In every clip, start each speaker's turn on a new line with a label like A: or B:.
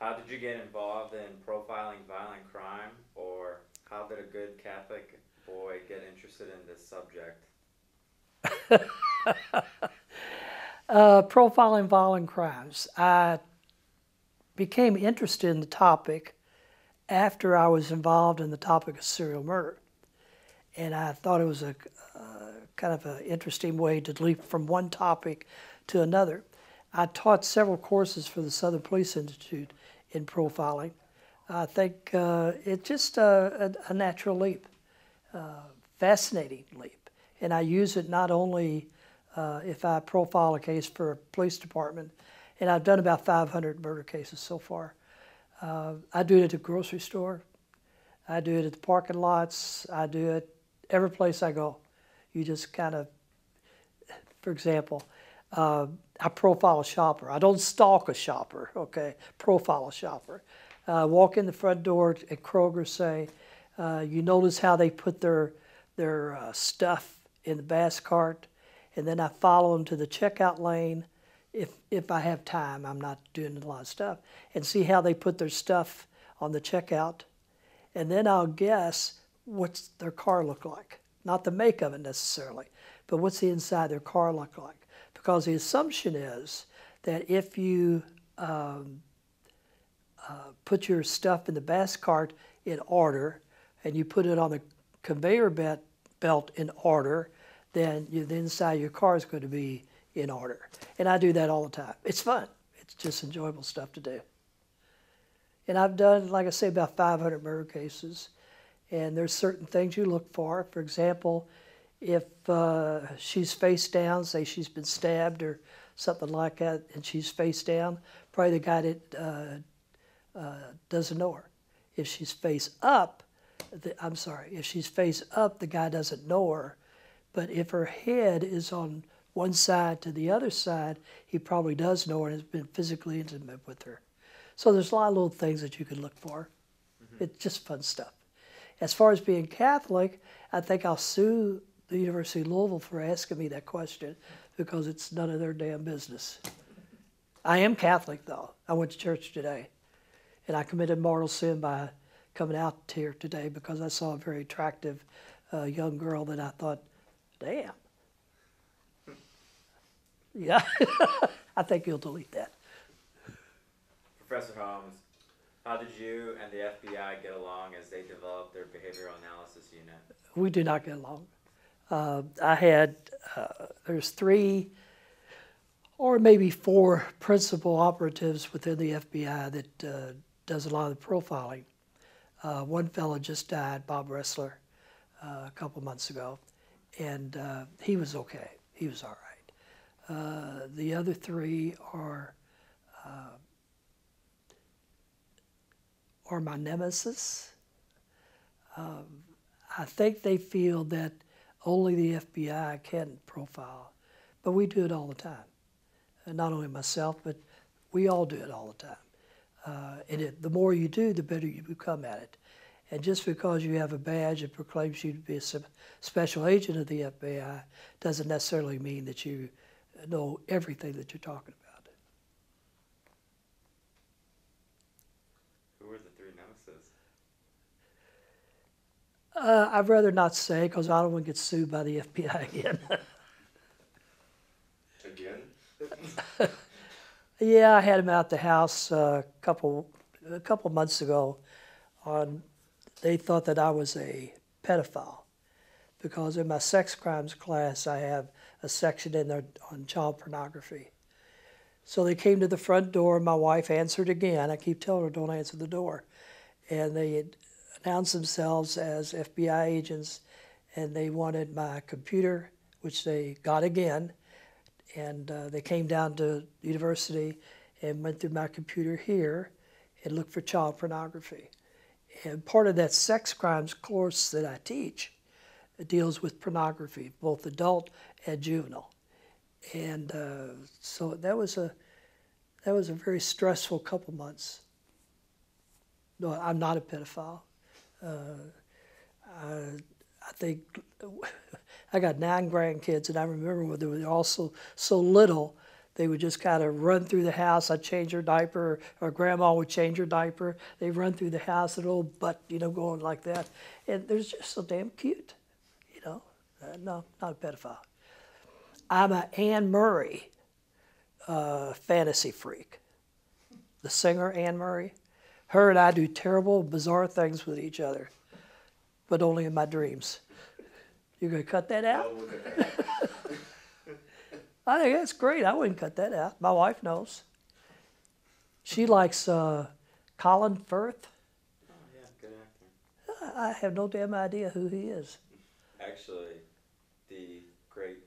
A: How did you get involved in profiling violent crime, or how did a good Catholic boy get interested in this subject?
B: Profiling violent crimes. I became interested in the topic after I was involved in the topic of serial murder. And I thought it was a kind of an interesting way to leap from one topic to another. I taught several courses for the Southern Police Institute in profiling. I think it's just a natural leap, fascinating leap. And I use it not only if I profile a case for a police department, and I've done about 500 murder cases so far. I do it at the grocery store. I do it at the parking lots. I do it every place I go. You just kind of, for example, I profile a shopper. I don't stalk a shopper, okay? Profile a shopper. Walk in the front door at Kroger, say, you notice how they put their stuff in the basket cart, and then I follow them to the checkout lane if I have time. I'm not doing a lot of stuff. And see how they put their stuff on the checkout, and then I'll guess what's their car look like. Not the make of it necessarily, but what's the inside of their car look like. Because the assumption is that if you put your stuff in the basket cart in order, and you put it on the conveyor belt in order, then the inside of your car is going to be in order. And I do that all the time. It's fun. It's just enjoyable stuff to do. And I've done, like I say, about 500 murder cases. And there's certain things you look for. For example, if she's face down, say she's been stabbed or something like that, and she's face down, probably the guy that doesn't know her. If she's face up, if she's face up, the guy doesn't know her. But if her head is on one side to the other side, he probably does know her and has been physically intimate with her. So there's a lot of little things that you can look for.
A: Mm-hmm.
B: It's just fun stuff. As far as being Catholic, I think I'll sue the University of Louisville for asking me that question because it's none of their damn business. I am Catholic, though. I went to church today, and I committed mortal sin by coming out here today because I saw a very attractive young girl that I thought, damn. Yeah, I think you'll delete that.
A: Professor Holmes, how did you and the FBI get along as they developed their behavioral analysis unit?
B: We do not get along. I had, there's 3 or maybe 4 principal operatives within the FBI that does a lot of the profiling. One fellow just died, Bob Ressler, a couple months ago, and he was okay. He was all right. The other 3 are my nemesis. I think they feel that only the FBI can profile, but we do it all the time. And not only myself, but we all do it all the time. The more you do, the better you become at it. And just because you have a badge that proclaims you to be a special agent of the FBI doesn't necessarily mean that you know everything that you're talking about.
A: Who were the 3 nemesis?
B: I'd rather not say because I don't want to get sued by the FBI again.
C: Again?
B: Yeah, I had him out the house a couple months ago. They thought that I was a pedophile because in my sex crimes class I have a section in there on child pornography. So they came to the front door. My wife answered again. I keep telling her, don't answer the door. And they had announced themselves as FBI agents, and they wanted my computer, which they got again. And they came down to the university and went through my computer here and looked for child pornography. And part of that sex crimes course that I teach deals with pornography, both adult and juvenile. And so that was a very stressful couple months. No, I'm not a pedophile. I think I got 9 grandkids, and I remember when they were all so little They would just kind of run through the house. I'd change her diaper, or Grandma would change her diaper. They'd run through the house, a little butt, going like that. And they're just so damn cute, you know. No, not a pedophile. I'm a Anne Murray fantasy freak. The singer Anne Murray. Her and I do terrible, bizarre things with each other, but only in my dreams. You gonna cut that out?
C: Oh, look at that.
B: I think that's great. I wouldn't cut that out. My wife knows. She likes Colin Firth.
A: Oh yeah, good actor.
B: I have no damn idea who he is.
A: Actually, the great.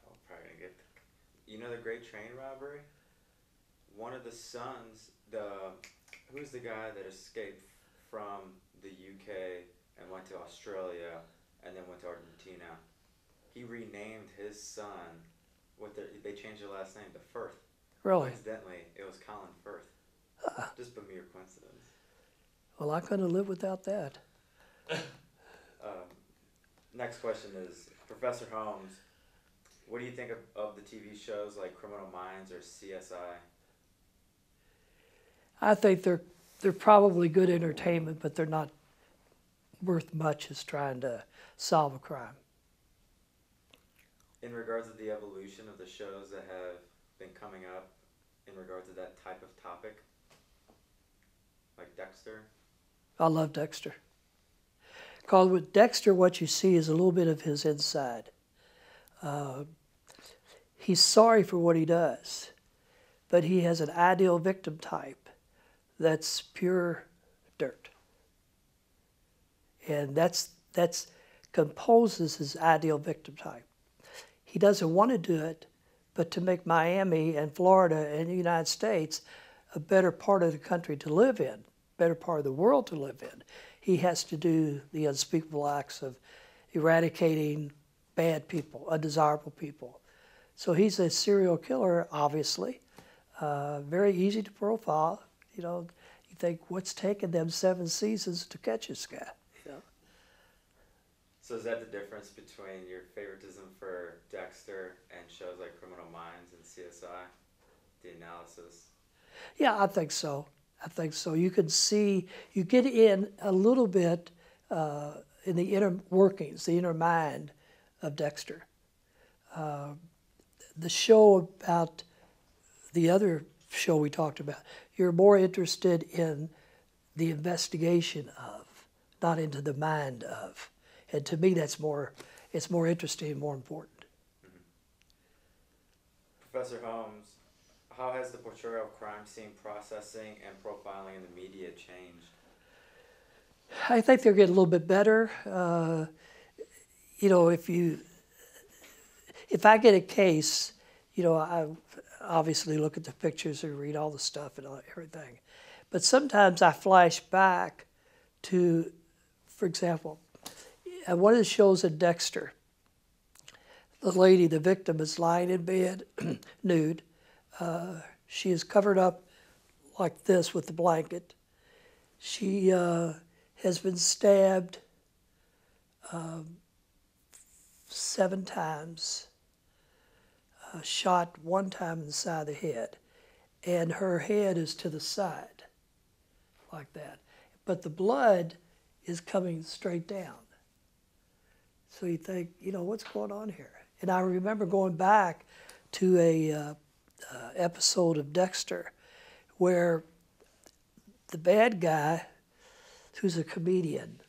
A: Oh, probably gonna get. You know the Great Train Robbery? One of the sons, who's the guy that escaped from the UK and went to Australia and then went to Argentina? He renamed his son. They changed their last name to Firth.
B: Really?
A: Coincidentally, it was Colin Firth. Just a mere coincidence.
B: Well, I couldn't live without that.
A: Next question is, Professor Holmes, what do you think of the TV shows like Criminal Minds or CSI?
B: I think they're probably good entertainment, but they're not worth much as trying to solve a crime.
A: In regards to the evolution of the shows that have been coming up in regards to that type of topic, like Dexter?
B: I love Dexter. Because with Dexter, what you see is a little bit of his inside. He's sorry for what he does, but he has an ideal victim type that's pure dirt. And that's composes his ideal victim type. He doesn't want to do it, but to make Miami and Florida and the United States a better part of the country to live in, better part of the world to live in, he has to do the unspeakable acts of eradicating bad people, undesirable people. So he's a serial killer, obviously. Very easy to profile. You think, what's taken them 7 seasons to catch this guy?
A: So is that the difference between your favoritism for Dexter and shows like Criminal Minds and CSI? The analysis?
B: Yeah, I think so. You can see, you get in a little bit in the inner workings, the inner mind of Dexter. The show about the other show we talked about, you're more interested in the investigation of, not into the mind of. And to me, it's more interesting and more important.
A: Mm-hmm. Professor Holmes, how has the portrayal of crime scene processing and profiling in the media changed?
B: I think they're getting a little bit better. If I get a case, I obviously look at the pictures and read all the stuff and everything. But sometimes I flash back to, for example, one of the shows at Dexter, the lady, the victim, is lying in bed, nude. She is covered up like this with the blanket. She has been stabbed 7 times, shot 1 time in the side of the head, and her head is to the side, like that. But the blood is coming straight down. So you think, what's going on here? And I remember going back to a episode of Dexter where the bad guy, who's a comedian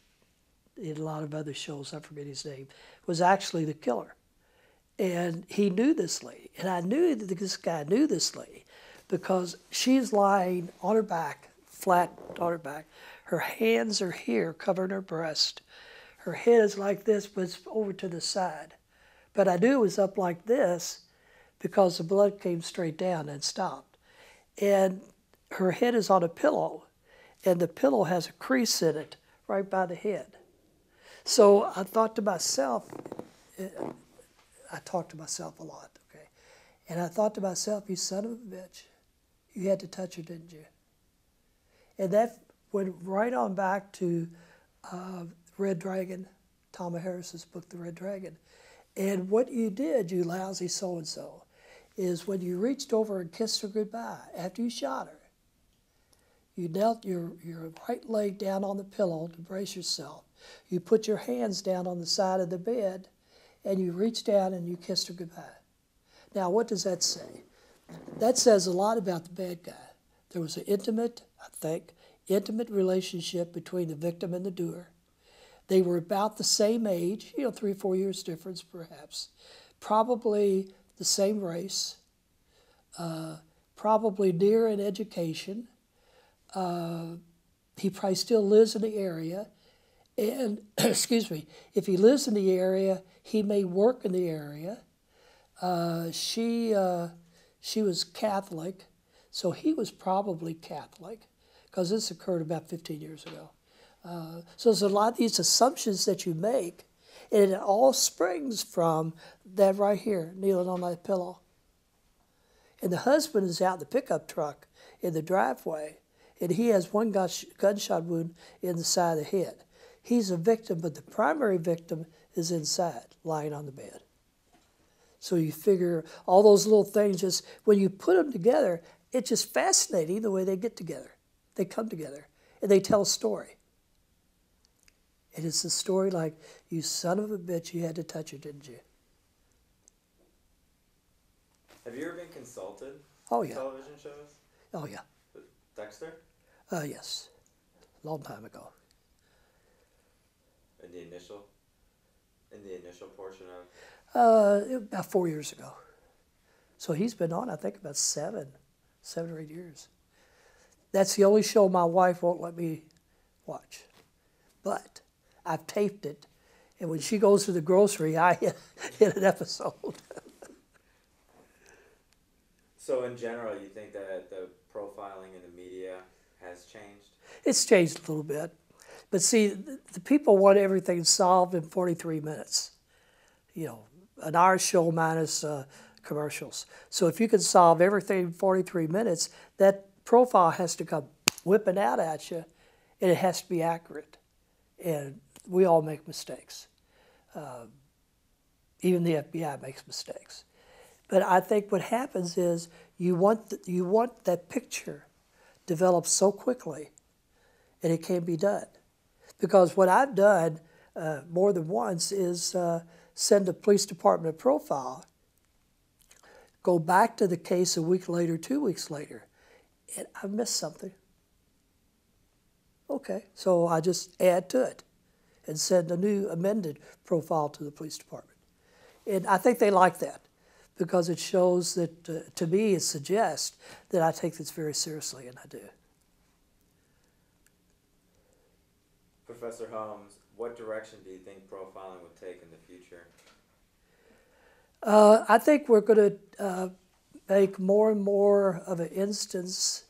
B: in a lot of other shows, I forget his name, was actually the killer. And he knew this lady. And I knew that this guy knew this lady because she's lying on her back, flat on her back. Her hands are here covering her breast. Her head is like this, but it's over to the side. But I knew it was up like this because the blood came straight down and stopped. And her head is on a pillow, and the pillow has a crease in it right by the head. So I thought to myself, I talk to myself a lot, okay? And I thought to myself, you son of a bitch, you had to touch her, didn't you? And that went right on back to Red Dragon, Tom Harris's book, The Red Dragon. And what you did, you lousy so-and-so, is when you reached over and kissed her goodbye after you shot her. You knelt your right leg down on the pillow to brace yourself. You put your hands down on the side of the bed, and you reached down and you kissed her goodbye. Now, what does that say? That says a lot about the bad guy. There was an intimate relationship between the victim and the doer. They were about the same age, 3 or 4 years difference perhaps. Probably the same race, probably near in education. He probably still lives in the area. And, excuse me, if he lives in the area, he may work in the area. She was Catholic, so he was probably Catholic, because this occurred about 15 years ago. So there's a lot of these assumptions that you make, and it all springs from that right here, kneeling on that pillow. And the husband is out in the pickup truck in the driveway, and he has one gunshot wound in the side of the head. He's a victim, but the primary victim is inside, lying on the bed. So you figure all those little things, just when you put them together, it's just fascinating the way they get together. They come together, and they tell a story. And it's a story like, you son of a bitch, you had to touch her, didn't you?
A: Have you ever been consulted?
B: Oh, yeah.
A: Television shows?
B: Oh, yeah.
A: With Dexter?
B: Yes. Long time ago.
A: In the initial portion of?
B: About 4 years ago. So he's been on, I think, about 7 or 8 years. That's the only show my wife won't let me watch. But I've taped it, and when she goes to the grocery, I hit an episode.
A: So in general, you think that the profiling in the media has changed?
B: It's changed a little bit. But see, the people want everything solved in 43 minutes. An hour show minus commercials. So if you can solve everything in 43 minutes, that profile has to come whipping out at you, and it has to be accurate. And we all make mistakes. Even the FBI makes mistakes. But I think what happens is you want that picture developed so quickly, and it can't be done. Because what I've done more than once is send the police department a profile, go back to the case a week later, 2 weeks later, and I've missed something. Okay, so I just add to it and send a new amended profile to the police department. And I think they like that because it shows that, to me, it suggests that I take this very seriously, and I do.
A: Professor Holmes, what direction do you think profiling would take in the future?
B: I think we're going to make more and more of an insistence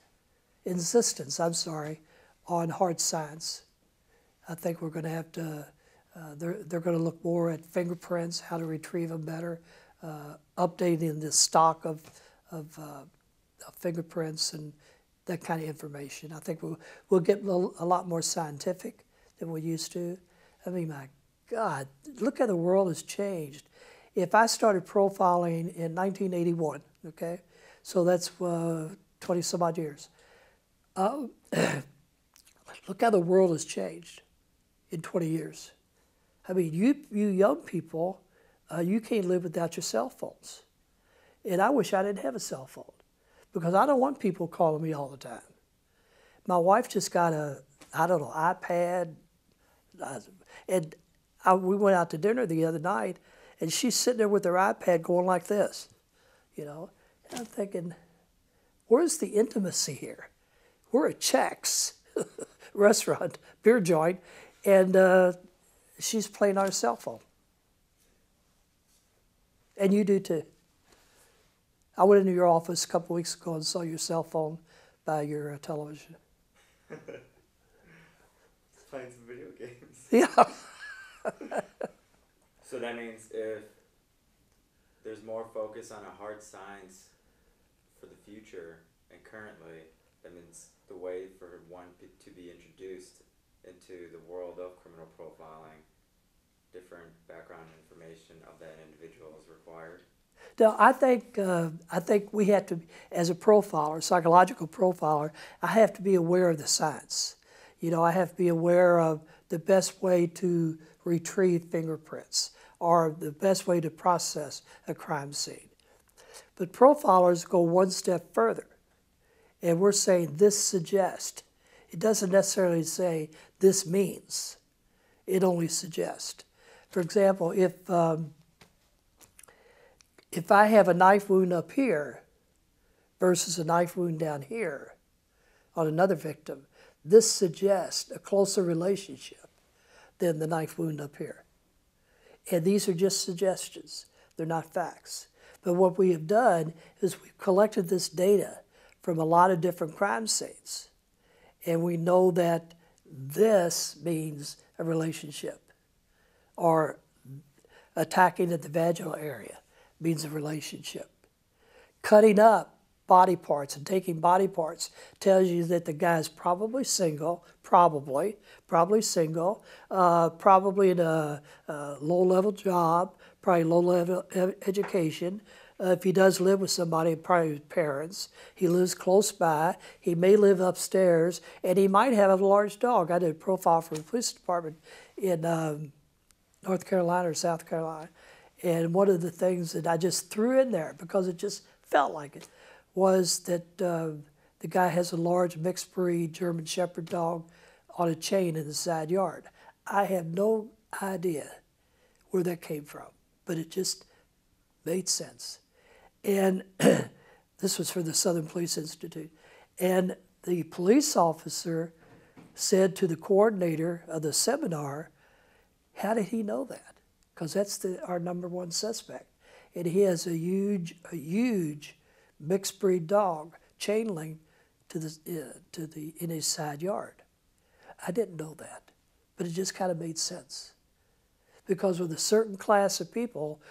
B: on hard science. I think we're going to have to, they're going to look more at fingerprints, how to retrieve them better, updating the stock of fingerprints and that kind of information. I think we'll get a lot more scientific than we used to. I mean, my God, look how the world has changed. If I started profiling in 1981, okay, so that's 20 some odd years. Look how the world has changed in 20 years. I mean, you young people, you can't live without your cell phones. And I wish I didn't have a cell phone because I don't want people calling me all the time. My wife just got iPad, and we went out to dinner the other night, and she's sitting there with her iPad going like this, And I'm thinking, where's the intimacy here? We're at Check's restaurant, beer joint, and she's playing on her cell phone. And you do too. I went into your office a couple weeks ago and saw your cell phone by your television.
A: Playing some video games.
B: Yeah.
A: So that means if there's more focus on a hard science for the future and currently, that means the way for one to be introduced into the world of criminal profiling, different background information of that individual is required.
B: No, I think we have to, as a profiler, psychological profiler, I have to be aware of the science. You know, I have to be aware of the best way to retrieve fingerprints or the best way to process a crime scene. But profilers go one step further, and we're saying this suggests. It doesn't necessarily say this means. It only suggests. For example, if I have a knife wound up here versus a knife wound down here on another victim, this suggests a closer relationship than the knife wound up here. And these are just suggestions. They're not facts. But what we have done is we've collected this data from a lot of different crime scenes. And we know that this means a relationship, or attacking at the vaginal area means a relationship. Cutting up body parts and taking body parts tells you that the guy's probably single, probably single, probably in a low-level job, probably low-level education. If he does live with somebody, probably his parents. He lives close by. He may live upstairs, and he might have a large dog. I did a profile for the police department in North Carolina or South Carolina, and one of the things that I just threw in there because it just felt like it was that the guy has a large mixed breed German Shepherd dog on a chain in the side yard. I have no idea where that came from, but it just made sense. And this was for the Southern Police Institute. And the police officer said to the coordinator of the seminar, how did he know that? Because that's our number one suspect. And he has a huge mixed breed dog, chain link in his side yard. I didn't know that, but it just kind of made sense. Because with a certain class of people,